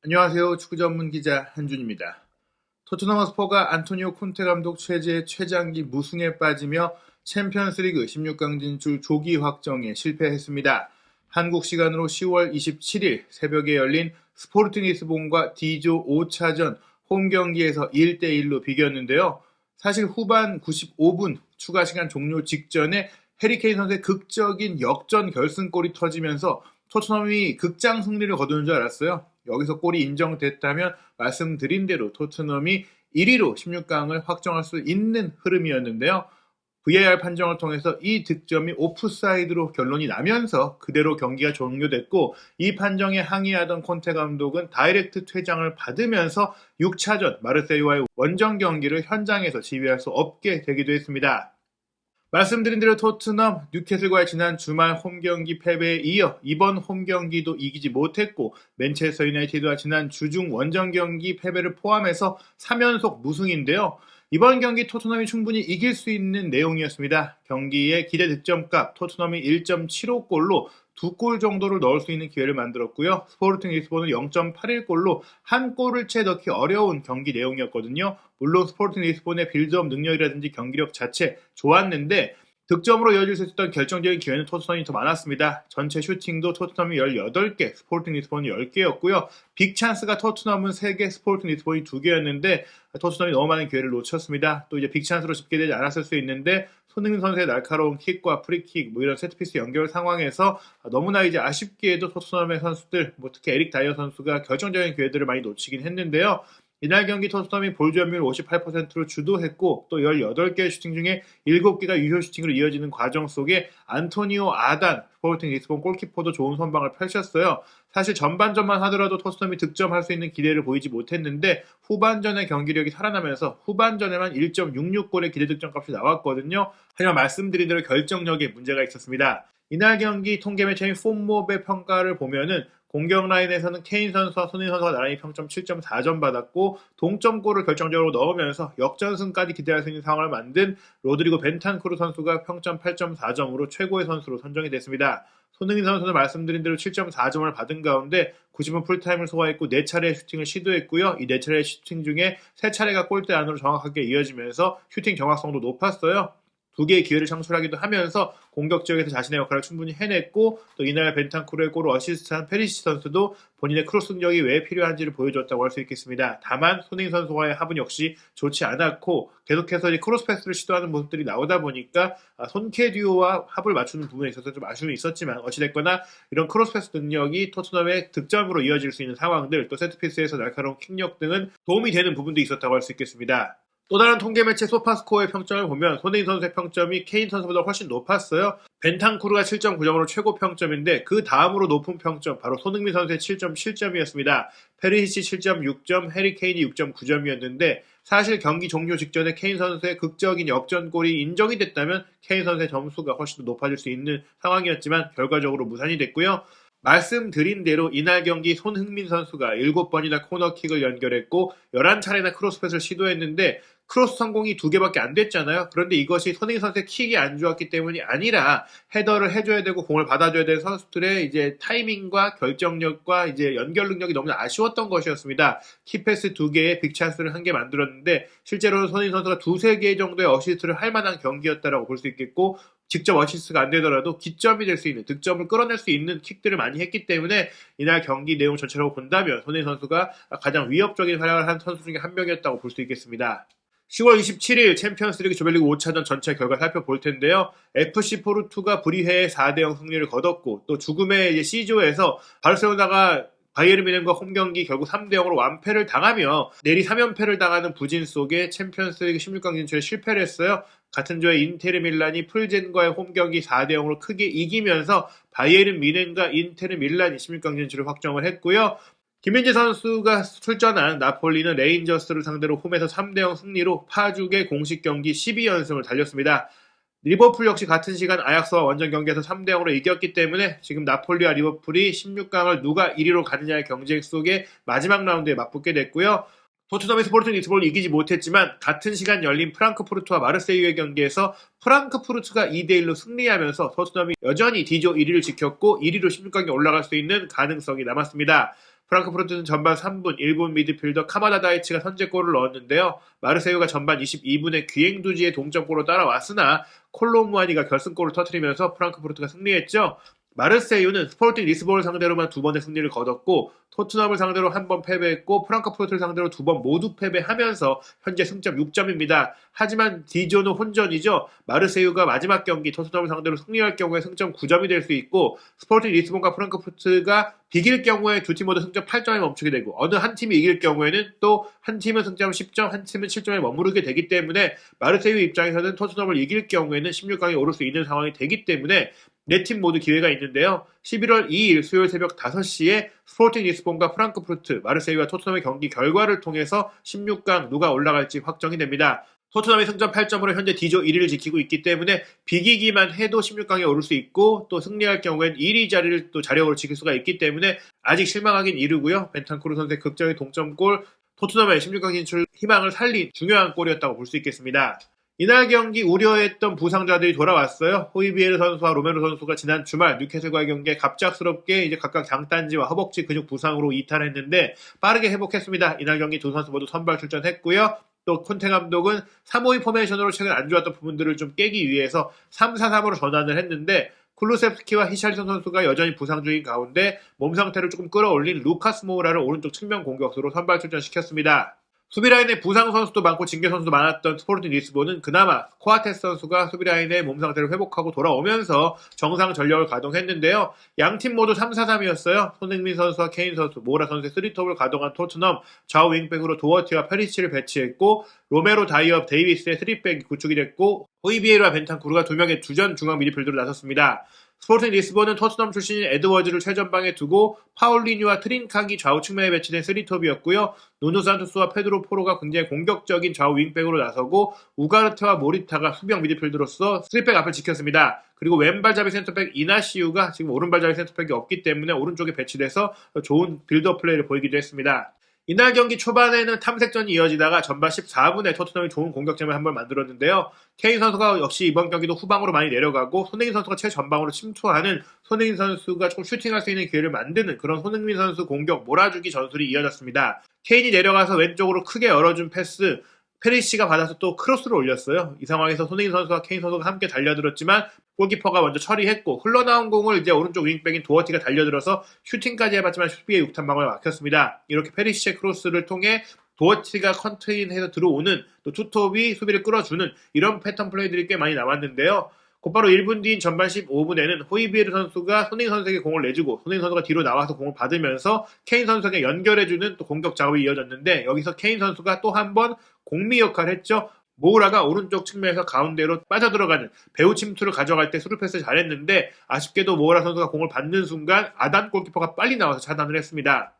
안녕하세요. 축구 전문 기자 한준입니다. 토트넘 허스퍼가 안토니오 콘테 감독 체제의 최장기 무승에 빠지며 챔피언스리그 16강 진출 조기 확정에 실패했습니다. 한국 시간으로 10월 27일 새벽에 열린 스포르팅 리스본과 D조 5차전 홈 경기에서 1대1로 비겼는데요. 사실 후반 95분 추가 시간 종료 직전에 해리케인 선수의 극적인 역전 결승골이 터지면서 토트넘이 극장 승리를 거두는 줄 알았어요. 여기서 골이 인정됐다면 말씀드린 대로 토트넘이 1위로 16강을 확정할 수 있는 흐름이었는데요. VAR 판정을 통해서 이 득점이 오프사이드로 결론이 나면서 그대로 경기가 종료됐고, 이 판정에 항의하던 콘테 감독은 다이렉트 퇴장을 받으면서 6차전 마르세유와의 원정 경기를 현장에서 지휘할 수 없게 되기도 했습니다. 말씀드린 대로 토트넘, 뉴캐슬과의 지난 주말 홈경기 패배에 이어 이번 홈경기도 이기지 못했고, 맨체스터 유나이티드와 지난 주중 원정경기 패배를 포함해서 3연속 무승인데요. 이번 경기 토트넘이 충분히 이길 수 있는 내용이었습니다. 경기의 기대 득점값 토트넘이 1.75골로 2골 정도를 넣을 수 있는 기회를 만들었고요. 스포르팅 리스본은 0.81골로 한 골을 채 넣기 어려운 경기 내용이었거든요. 물론 스포르팅 리스본의 빌드업 능력이라든지 경기력 자체 좋았는데 득점으로 이어질 수 있었던 결정적인 기회는 토트넘이 더 많았습니다. 전체 슈팅도 토트넘이 18개, 스포르팅 리스본이 10개였고요. 빅찬스가 토트넘은 3개, 스포르팅 리스본이 2개였는데 토트넘이 너무 많은 기회를 놓쳤습니다. 또 이제 빅찬스로 집계되지 않았을 수 있는데 손흥민 선수의 날카로운 킥과 프리킥, 이런 세트피스 연결 상황에서 너무나 이제 아쉽게도 토트넘의 선수들, 특히 에릭 다이어 선수가 결정적인 기회들을 많이 놓치긴 했는데요. 이날 경기 토트넘이 볼 점유율 58%로 주도했고, 또 18개의 슈팅 중에 7개가 유효 슈팅으로 이어지는 과정 속에 안토니오 아단, 스포르팅 리스본 골키퍼도 좋은 선방을 펼쳤어요. 사실 전반전만 하더라도 토트넘이 득점할 수 있는 기대를 보이지 못했는데 후반전의 경기력이 살아나면서 후반전에만 1.66골의 기대 득점값이 나왔거든요. 하지만 말씀드린 대로 결정력에 문제가 있었습니다. 이날 경기 통계 매체인 폼몹의 평가를 보면은 공격 라인에서는 케인 선수와 손흥민 선수가 나란히 평점 7.4점 받았고, 동점골을 결정적으로 넣으면서 역전승까지 기대할 수 있는 상황을 만든 로드리고 벤탄쿠르 선수가 평점 8.4점으로 최고의 선수로 선정이 됐습니다. 손흥민 선수는 말씀드린 대로 7.4점을 받은 가운데 90분 풀타임을 소화했고 4차례의 슈팅을 시도했고요. 이 4차례의 슈팅 중에 3차례가 골대 안으로 정확하게 이어지면서 슈팅 정확성도 높았어요. 2개의 기회를 창출하기도 하면서 공격 지역에서 자신의 역할을 충분히 해냈고, 또 이날 벤탄쿠르의 골을 어시스트한 페리시 선수도 본인의 크로스 능력이 왜 필요한지를 보여줬다고 할 수 있겠습니다. 다만 손흥민 선수와의 합은 역시 좋지 않았고, 계속해서 크로스 패스를 시도하는 모습들이 나오다 보니까 손케 듀오와 합을 맞추는 부분에 있어서 좀 아쉬움이 있었지만, 어찌됐거나 이런 크로스 패스 능력이 토트넘의 득점으로 이어질 수 있는 상황들, 또 세트피스에서 날카로운 킥력 등은 도움이 되는 부분도 있었다고 할 수 있겠습니다. 또 다른 통계 매체 소파스코어의 평점을 보면 손흥민 선수의 평점이 케인 선수보다 훨씬 높았어요. 벤탄쿠르가 7.9점으로 최고 평점인데 그 다음으로 높은 평점 바로 손흥민 선수의 7.7점이었습니다. 페리시치 7.6점, 해리 케인이 6.9점이었는데 사실 경기 종료 직전에 케인 선수의 극적인 역전골이 인정이 됐다면 케인 선수의 점수가 훨씬 더 높아질 수 있는 상황이었지만 결과적으로 무산이 됐고요. 말씀드린 대로 이날 경기 손흥민 선수가 7번이나 코너킥을 연결했고 11차례나 크로스패스를 시도했는데 크로스 성공이 2개밖에 안 됐잖아요. 그런데 이것이 손흥민 선수의 킥이 안 좋았기 때문이 아니라 헤더를 해줘야 되고 공을 받아줘야 되는 선수들의 이제 타이밍과 결정력과 이제 연결 능력이 너무나 아쉬웠던 것이었습니다. 키패스 2개에 빅찬스를 1개 만들었는데 실제로는 손흥민 선수가 2-3개 정도의 어시스트를 할 만한 경기였다라고 볼 수 있겠고, 직접 어시스트가 안 되더라도 기점이 될 수 있는, 득점을 끌어낼 수 있는 킥들을 많이 했기 때문에 이날 경기 내용 전체로 본다면 손흥민 선수가 가장 위협적인 활약을 한 선수 중에 한 명이었다고 볼 수 있겠습니다. 10월 27일 챔피언스리그 조별리그 5차전 전체 결과 살펴볼 텐데요. FC 포르투가 불의회의 4대0 승리를 거뒀고, 또 죽음의 C조에서 바르셀로나가 바이에른 뮌헨과 홈경기 결국 3대0으로 완패를 당하며 내리 3연패를 당하는 부진 속에 챔피언스리그 16강 진출에 실패를 했어요. 같은 조의 인테르 밀란이 풀젠과의 홈경기 4대0으로 크게 이기면서 바이에른 뮌헨과 인테르 밀란이 16강 진출을 확정을 했고요. 김민재 선수가 출전한 나폴리는 레인저스를 상대로 홈에서 3대0 승리로 파죽의 공식 경기 12연승을 달렸습니다. 리버풀 역시 같은 시간 아약스와 원정 경기에서 3대0으로 이겼기 때문에 지금 나폴리와 리버풀이 16강을 누가 1위로 가느냐의 경쟁 속에 마지막 라운드에 맞붙게 됐고요. 토트넘이 스포르팅 리스본을 이기지 못했지만 같은 시간 열린 프랑크푸르트와 마르세유의 경기에서 프랑크푸르트가 2대1로 승리하면서 토트넘이 여전히 D조 1위를 지켰고 1위로 16강에 올라갈 수 있는 가능성이 남았습니다. 프랑크푸르트는 전반 3분 일본 미드필더 카마다 다이치가 선제골을 넣었는데요. 마르세유가 전반 22분에 귀행두지의 동점골로 따라왔으나 콜로무아니가 결승골을 터뜨리면서 프랑크푸르트가 승리했죠. 마르세유는 스포팅 리스본을 상대로만 2번의 승리를 거뒀고 토트넘을 상대로 1번 패배했고 프랑크푸르트를 상대로 2번 모두 패배하면서 현재 승점 6점입니다. 하지만 D조는 혼전이죠. 마르세유가 마지막 경기 토트넘을 상대로 승리할 경우에 승점 9점이 될 수 있고 스포팅 리스본과 프랑크푸르트가 비길 경우에 두 팀 모두 승점 8점에 멈추게 되고 어느 한 팀이 이길 경우에는 또 한 팀은 승점 10점, 한 팀은 7점에 머무르게 되기 때문에 마르세유 입장에서는 토트넘을 이길 경우에는 16강에 오를 수 있는 상황이 되기 때문에 네 팀 모두 기회가 있는데요. 11월 2일 수요일 새벽 5시에 스포팅 리스본과 프랑크푸르트, 마르세유와 토트넘의 경기 결과를 통해서 16강 누가 올라갈지 확정이 됩니다. 토트넘이 승점 8점으로 현재 D조 1위를 지키고 있기 때문에 비기기만 해도 16강에 오를 수 있고 또 승리할 경우엔 1위 자리를 또 자력으로 지킬 수가 있기 때문에 아직 실망하긴 이르고요. 벤탄쿠르 선수의 극적인 동점골, 토트넘의 16강 진출 희망을 살린 중요한 골이었다고 볼 수 있겠습니다. 이날 경기 우려했던 부상자들이 돌아왔어요. 호이비에르 선수와 로메로 선수가 지난 주말 뉴캐슬과의 경기에 갑작스럽게 이제 각각 장단지와 허벅지 근육 부상으로 이탈했는데 빠르게 회복했습니다. 이날 경기 두 선수 모두 선발 출전했고요. 또 콘테 감독은 3-5-2 포메이션으로 최근 안 좋았던 부분들을 좀 깨기 위해서 3-4-3으로 전환을 했는데 쿨루셉스키와 히샬리선 선수가 여전히 부상 중인 가운데 몸 상태를 조금 끌어올린 루카스 모우라를 오른쪽 측면 공격수로 선발 출전시켰습니다. 수비라인에 부상 선수도 많고 징계 선수도 많았던 스포팅 리스본은 그나마 코아테스 선수가 수비라인의 몸 상태를 회복하고 돌아오면서 정상 전력을 가동했는데요. 양팀 모두 3-4-3이었어요. 손흥민 선수와 케인 선수, 모라 선수의 3톱을 가동한 토트넘, 좌우 윙백으로 도어티와 페리치를 배치했고 로메로, 다이업, 데이비스의 3백이 구축이 됐고 호이비에르와 벤탄쿠르가 2명의 주전 중앙 미드필더로 나섰습니다. 스포팅 리스본은 토트넘 출신인 에드워즈를 최전방에 두고 파울리뉴와 트린카기 좌우 측면에 배치된 3톱이었고요. 누누 산토스와 페드로 포로가 굉장히 공격적인 좌우 윙백으로 나서고 우가르테와 모리타가 수비형 미드필더로서 3백 앞을 지켰습니다. 그리고 왼발잡이 센터백 이나시우가 지금 오른발잡이 센터백이 없기 때문에 오른쪽에 배치돼서 좋은 빌드업 플레이를 보이기도 했습니다. 이날 경기 초반에는 탐색전이 이어지다가 전반 14분에 토트넘이 좋은 공격점을 한번 만들었는데요. 케인 선수가 역시 이번 경기도 후방으로 많이 내려가고 손흥민 선수가 최전방으로 침투하는 손흥민 선수가 조금 슈팅할 수 있는 기회를 만드는 그런 손흥민 선수 공격 몰아주기 전술이 이어졌습니다. 케인이 내려가서 왼쪽으로 크게 열어준 패스 페리시가 받아서 또 크로스를 올렸어요. 이 상황에서 손흥민 선수와 케인 선수가 함께 달려들었지만 골키퍼가 먼저 처리했고 흘러나온 공을 이제 오른쪽 윙백인 도어티가 달려들어서 슈팅까지 해봤지만 수비의 육탄방을 막혔습니다. 이렇게 페리시의 크로스를 통해 도어티가 컨테인해서 들어오는 또 투톱이 수비를 끌어주는 이런 패턴 플레이들이 꽤 많이 나왔는데요. 곧바로 1분 뒤인 전반 15분에는 호이비에르 선수가 손흥민 선수에게 공을 내주고 손흥민 선수가 뒤로 나와서 공을 받으면서 케인 선수에게 연결해주는 또 공격 작업이 이어졌는데 여기서 케인 선수가 또 한 번 공미 역할을 했죠. 모우라가 오른쪽 측면에서 가운데로 빠져들어가는 배우 침투를 가져갈 때 스루 패스 잘했는데 아쉽게도 모우라 선수가 공을 받는 순간 아단 골키퍼가 빨리 나와서 차단을 했습니다.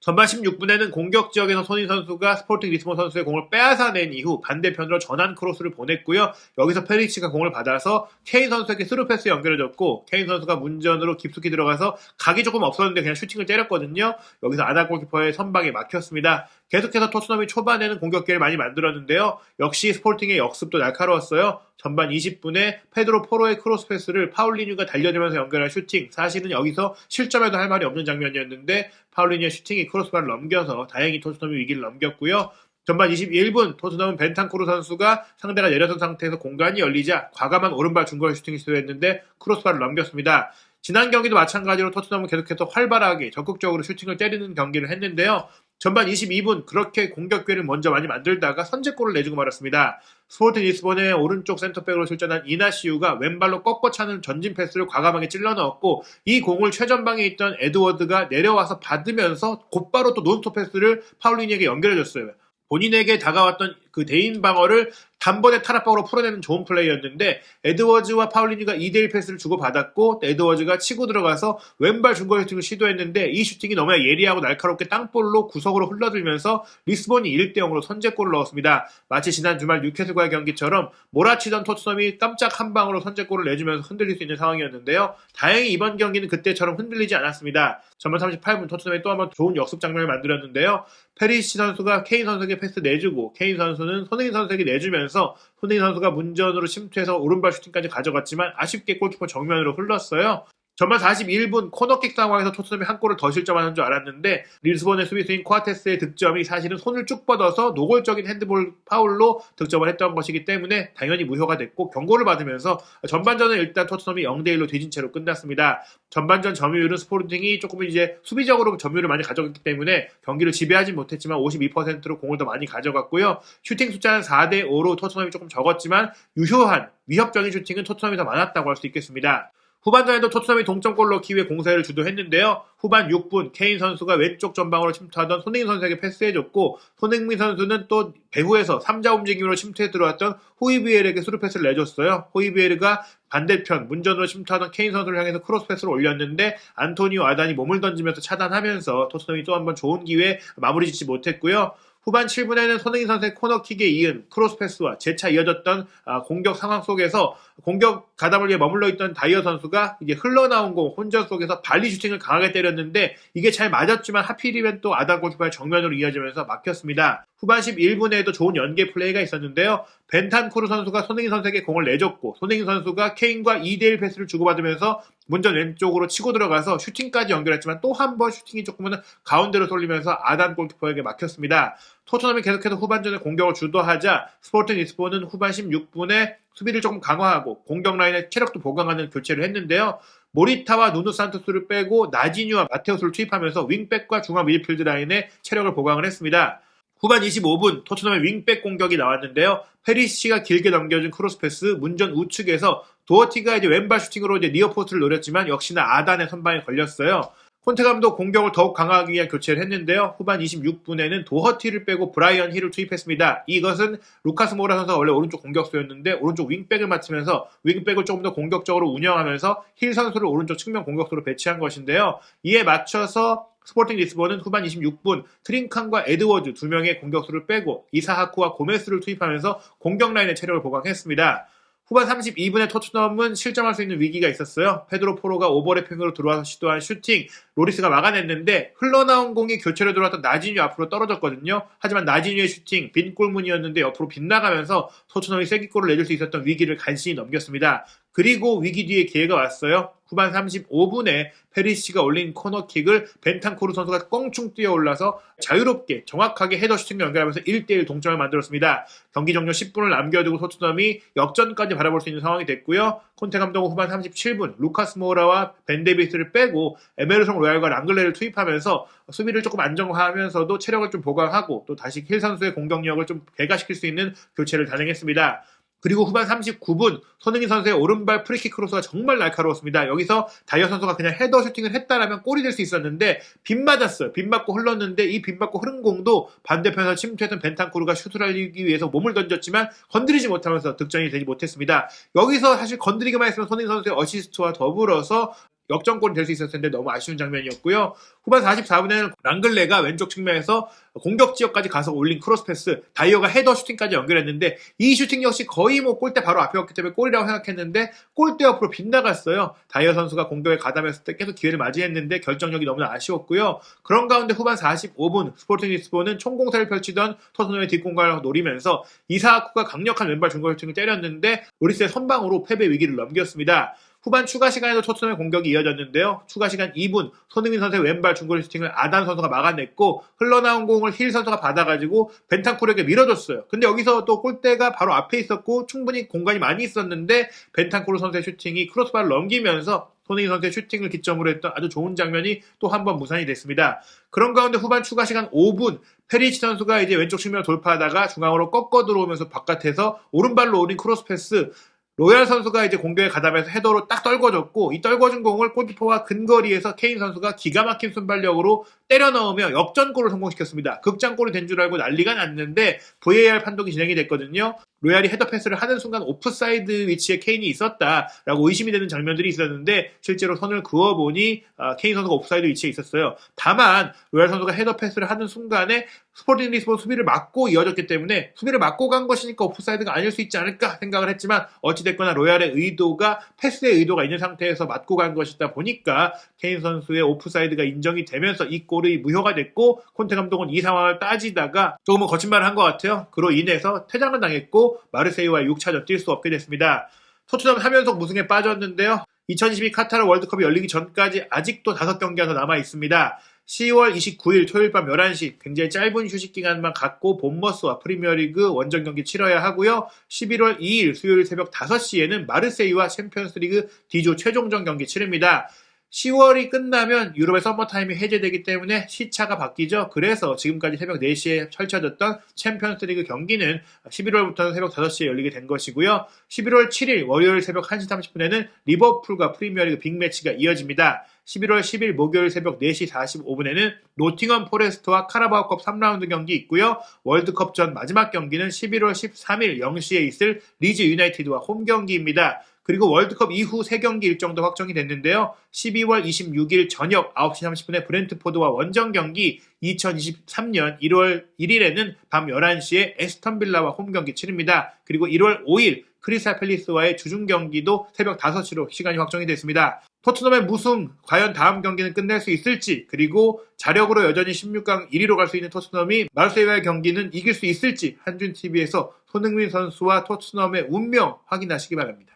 전반 16분에는 공격 지역에서 손흥민 선수가 스포팅 리스본 선수의 공을 빼앗아낸 이후 반대편으로 전환 크로스를 보냈고요. 여기서 페리치가 공을 받아서 케인 선수에게 스루 패스 연결해줬고 케인 선수가 문전으로 깊숙이 들어가서 각이 조금 없었는데 그냥 슈팅을 때렸거든요. 여기서 아단 골키퍼의 선방에 막혔습니다. 계속해서 토트넘이 초반에는 공격 기회를 많이 만들었는데요. 역시 스포팅의 역습도 날카로웠어요. 전반 20분에 페드로 포로의 크로스 패스를 파울리뉴가 달려들면서 연결한 슈팅. 사실은 여기서 실점해도 할 말이 없는 장면이었는데 파울리뉴의 슈팅이 크로스바를 넘겨서 다행히 토트넘이 위기를 넘겼고요. 전반 21분 토트넘은 벤탄쿠르 선수가 상대가 내려선 상태에서 공간이 열리자 과감한 오른발 중거리 슈팅을 시도했는데 크로스바를 넘겼습니다. 지난 경기도 마찬가지로 토트넘은 계속해서 활발하게 적극적으로 슈팅을 때리는 경기를 했는데요. 전반 22분 그렇게 공격 기회를 먼저 많이 만들다가 선제골을 내주고 말았습니다. 스포팅 리스본의 오른쪽 센터백으로 출전한 이나시우가 왼발로 꺾어 차는 전진 패스를 과감하게 찔러 넣었고 이 공을 최전방에 있던 에드워드가 내려와서 받으면서 곧바로 또 논스톱 패스를 파울리니에게 연결해줬어요. 본인에게 다가왔던 그 대인 방어를 단번에 타락방으로 풀어내는 좋은 플레이였는데 에드워즈와 파울리니가 2대1 패스를 주고받았고 에드워즈가 치고 들어가서 왼발 중거리 슈팅을 시도했는데 이 슈팅이 너무나 예리하고 날카롭게 땅볼로 구석으로 흘러들면서 리스본이 1대0으로 선제골을 넣었습니다. 마치 지난 주말 뉴캐슬과의 경기처럼 몰아치던 토트넘이 깜짝 한 방으로 선제골을 내주면서 흔들릴 수 있는 상황이었는데요. 다행히 이번 경기는 그때처럼 흔들리지 않았습니다. 전반 38분 토트넘이 또 한 번 좋은 역습 장면을 만들었는데요. 페리시 선수가 케인 선수에게 패스 내주고 케인 선수는 손흥민 선수에게 내주면서 손흥민 선수가 문전으로 침투해서 오른발 슈팅까지 가져갔지만 아쉽게 골키퍼 정면으로 흘렀어요. 전반 41분 코너킥 상황에서 토트넘이 한 골을 더 실점하는 줄 알았는데 리스본의 수비수인 코아테스의 득점이 사실은 손을 쭉 뻗어서 노골적인 핸드볼 파울로 득점을 했던 것이기 때문에 당연히 무효가 됐고 경고를 받으면서 전반전은 일단 토트넘이 0대1로 뒤진 채로 끝났습니다. 전반전 점유율은 스포르팅이 조금 이제 수비적으로 점유율을 많이 가져갔기 때문에 경기를 지배하진 못했지만 52%로 공을 더 많이 가져갔고요. 슈팅 숫자는 4대5로 토트넘이 조금 적었지만 유효한 위협적인 슈팅은 토트넘이 더 많았다고 할 수 있겠습니다. 후반전에도 토트넘이 동점골 넣기 위해 공세를 주도했는데요. 후반 6분 케인 선수가 왼쪽 전방으로 침투하던 손흥민 선수에게 패스해줬고 손흥민 선수는 또 배후에서 3자 움직임으로 침투해 들어왔던 호이비엘에게 스루 패스를 내줬어요. 호이비에르가 반대편 문전으로 침투하던 케인 선수를 향해서 크로스 패스를 올렸는데 안토니오 아단이 몸을 던지면서 차단하면서 토트넘이 또 한 번 좋은 기회에 마무리 짓지 못했고요. 후반 7분에는 손흥민 선수의 코너킥에 이은 크로스 패스와 재차 이어졌던 공격 상황 속에서 공격 가담을 위해 머물러 있던 다이어 선수가 이제 흘러나온 공 혼전 속에서 발리 슈팅을 강하게 때렸는데 이게 잘 맞았지만 하필이면 또 아단 골키퍼의 정면으로 이어지면서 막혔습니다. 후반 11분에도 좋은 연계 플레이가 있었는데요. 벤탄쿠르 선수가 손흥민 선수에게 공을 내줬고 손흥민 선수가 케인과 2대1 패스를 주고받으면서 문전 왼쪽으로 치고 들어가서 슈팅까지 연결했지만 또 한 번 슈팅이 조금은 가운데로 쏠리면서 아단 골키퍼에게 막혔습니다. 토트넘이 계속해서 후반전에 공격을 주도하자 스포팅 리스본은 후반 16분에 수비를 조금 강화하고 공격 라인의 체력도 보강하는 교체를 했는데요. 모리타와 누누 산토스를 빼고 나지뉴와 마테우스를 투입하면서 윙백과 중앙 미드필드 라인의 체력을 보강을 했습니다. 후반 25분 토트넘의 윙백 공격이 나왔는데요. 페리시치가 길게 넘겨준 크로스 패스 문전 우측에서 도어티가 이제 왼발 슈팅으로 이제 니어포스트를 노렸지만 역시나 아단의 선방에 걸렸어요. 콘테 감독 공격을 더욱 강화하기 위한 교체를 했는데요. 후반 26분에는 도허티를 빼고 브라이언 힐을 투입했습니다. 이것은 루카스 모라 선수가 원래 오른쪽 공격수였는데 오른쪽 윙백을 맡으면서 윙백을 조금 더 공격적으로 운영하면서 힐 선수를 오른쪽 측면 공격수로 배치한 것인데요. 이에 맞춰서 스포팅 리스본은 후반 26분 트린칸과 에드워즈 두 명의 공격수를 빼고 이사하쿠와 고메스를 투입하면서 공격 라인의 체력을 보강했습니다. 후반 32분에 토트넘은 실점할 수 있는 위기가 있었어요. 페드로 포로가 오버래핑으로 들어와서 시도한 슈팅, 로리스가 막아냈는데 흘러나온 공이 교체로 들어왔던 나지뉴 앞으로 떨어졌거든요. 하지만 나지뉴의 슈팅, 빈 골문이었는데 옆으로 빗나가면서 토트넘이 쐐기골을 내줄 수 있었던 위기를 간신히 넘겼습니다. 그리고 위기 뒤에 기회가 왔어요. 후반 35분에 페리시치가 올린 코너킥을 벤탄쿠르 선수가 껑충 뛰어올라서 자유롭게 정확하게 헤더 슈팅을 연결하면서 1대1 동점을 만들었습니다. 경기 종료 10분을 남겨두고 토트넘이 역전까지 바라볼 수 있는 상황이 됐고요. 콘테 감독은 후반 37분 루카스 모라와 벤 데이비스를 빼고 에메르송 로얄과 랑글레를 투입하면서 수비를 조금 안정화하면서도 체력을 좀 보강하고 또 다시 힐 선수의 공격력을 좀 배가시킬 수 있는 교체를 단행했습니다. 그리고 후반 39분 손흥민 선수의 오른발 프리킥 크로스가 정말 날카로웠습니다. 여기서 다이어 선수가 그냥 헤더 슈팅을 했다라면 골이 될 수 있었는데 빗 맞았어요. 빗 맞고 흘렀는데 이 빗 맞고 흐른 공도 반대편에서 침투했던 벤탄쿠르가 슛을 하기 위해서 몸을 던졌지만 건드리지 못하면서 득점이 되지 못했습니다. 여기서 사실 건드리기만 했으면 손흥민 선수의 어시스트와 더불어서 역전골이 될 수 있었을 텐데 너무 아쉬운 장면이었고요. 후반 44분에는 랑글레가 왼쪽 측면에서 공격 지역까지 가서 올린 크로스 패스, 다이어가 헤더 슈팅까지 연결했는데 이 슈팅 역시 거의 뭐 골대 바로 앞이었기 때문에 골이라고 생각했는데 골대 옆으로 빗나갔어요. 다이어 선수가 공격에 가담했을 때 계속 기회를 맞이했는데 결정력이 너무나 아쉬웠고요. 그런 가운데 후반 45분 스포팅 리스본은 총공세를 펼치던 토트넘의 뒷공간을 노리면서 이사하쿠가 강력한 왼발 중거리 슈팅을 때렸는데 로리스의 선방으로 패배 위기를 넘겼습니다. 후반 추가 시간에도 토트넘의 공격이 이어졌는데요. 추가 시간 2분 손흥민 선수의 왼발 중거리 슈팅을 아단 선수가 막아냈고 흘러나온 공을 힐 선수가 받아가지고 벤탄쿠르에게 밀어줬어요. 근데 여기서 또 골대가 바로 앞에 있었고 충분히 공간이 많이 있었는데 벤탄쿠르 선수의 슈팅이 크로스바를 넘기면서 손흥민 선수의 슈팅을 기점으로 했던 아주 좋은 장면이 또 한 번 무산이 됐습니다. 그런 가운데 후반 추가 시간 5분 페리치 선수가 이제 왼쪽 측면을 돌파하다가 중앙으로 꺾어 들어오면서 바깥에서 오른발로 올린 크로스 패스 로얄 선수가 이제 공격에 가담해서 헤더로 딱 떨궈줬고 이 떨궈준 공을 골키퍼와 근거리에서 케인 선수가 기가 막힌 순발력으로 때려 넣으며 역전골을 성공시켰습니다. 극장골이 된 줄 알고 난리가 났는데 VAR 판독이 진행이 됐거든요. 로얄이 헤더 패스를 하는 순간 오프사이드 위치에 케인이 있었다라고 의심이 되는 장면들이 있었는데 실제로 선을 그어보니 케인 선수가 오프사이드 위치에 있었어요. 다만 로얄 선수가 헤더 패스를 하는 순간에 스포팅 리스본 수비를 막고 이어졌기 때문에 수비를 막고 간 것이니까 오프사이드가 아닐 수 있지 않을까 생각을 했지만 어찌됐거나 로얄의 의도가 패스의 의도가 있는 상태에서 맞고 간 것이다 보니까 케인 선수의 오프사이드가 인정이 되면서 이 골이 무효가 됐고 콘테 감독은 이 상황을 따지다가 조금은 거친 말을 한 것 같아요. 그로 인해서 퇴장을 당했고 마르세유와 6차전 뛸 수 없게 됐습니다. 토트넘 3연속 무승에 빠졌는데요. 2022 카타르 월드컵이 열리기 전까지 아직도 5경기가 더 남아 있습니다. 10월 29일 토요일 밤 11시 굉장히 짧은 휴식 기간만 갖고 본머스와 프리미어리그 원정 경기 치러야 하고요. 11월 2일 수요일 새벽 5시에는 마르세유와 챔피언스리그 D조 최종전 경기 치릅니다. 10월이 끝나면 유럽의 서머타임이 해제되기 때문에 시차가 바뀌죠. 그래서 지금까지 새벽 4시에 펼쳐졌던 챔피언스리그 경기는 11월부터는 새벽 5시에 열리게 된 것이고요. 11월 7일 월요일 새벽 1시 30분에는 리버풀과 프리미어리그 빅매치가 이어집니다. 11월 10일 목요일 새벽 4시 45분에는 노팅엄 포레스트와 카라바오컵 3라운드 경기 있고요. 월드컵 전 마지막 경기는 11월 13일 0시에 있을 리즈 유나이티드와 홈 경기입니다. 그리고 월드컵 이후 3경기 일정도 확정이 됐는데요. 12월 26일 저녁 9시 30분에 브렌트포드와 원정 경기, 2023년 1월 1일에는 밤 11시에 에스턴 빌라와 홈 경기 치릅니다. 그리고 1월 5일 크리스탈 팰리스와의 주중 경기도 새벽 5시로 시간이 확정이 됐습니다. 토트넘의 무승, 과연 다음 경기는 끝낼 수 있을지, 그리고 자력으로 여전히 16강 1위로 갈 수 있는 토트넘이 마르세유와의 경기는 이길 수 있을지 한준TV에서 손흥민 선수와 토트넘의 운명 확인하시기 바랍니다.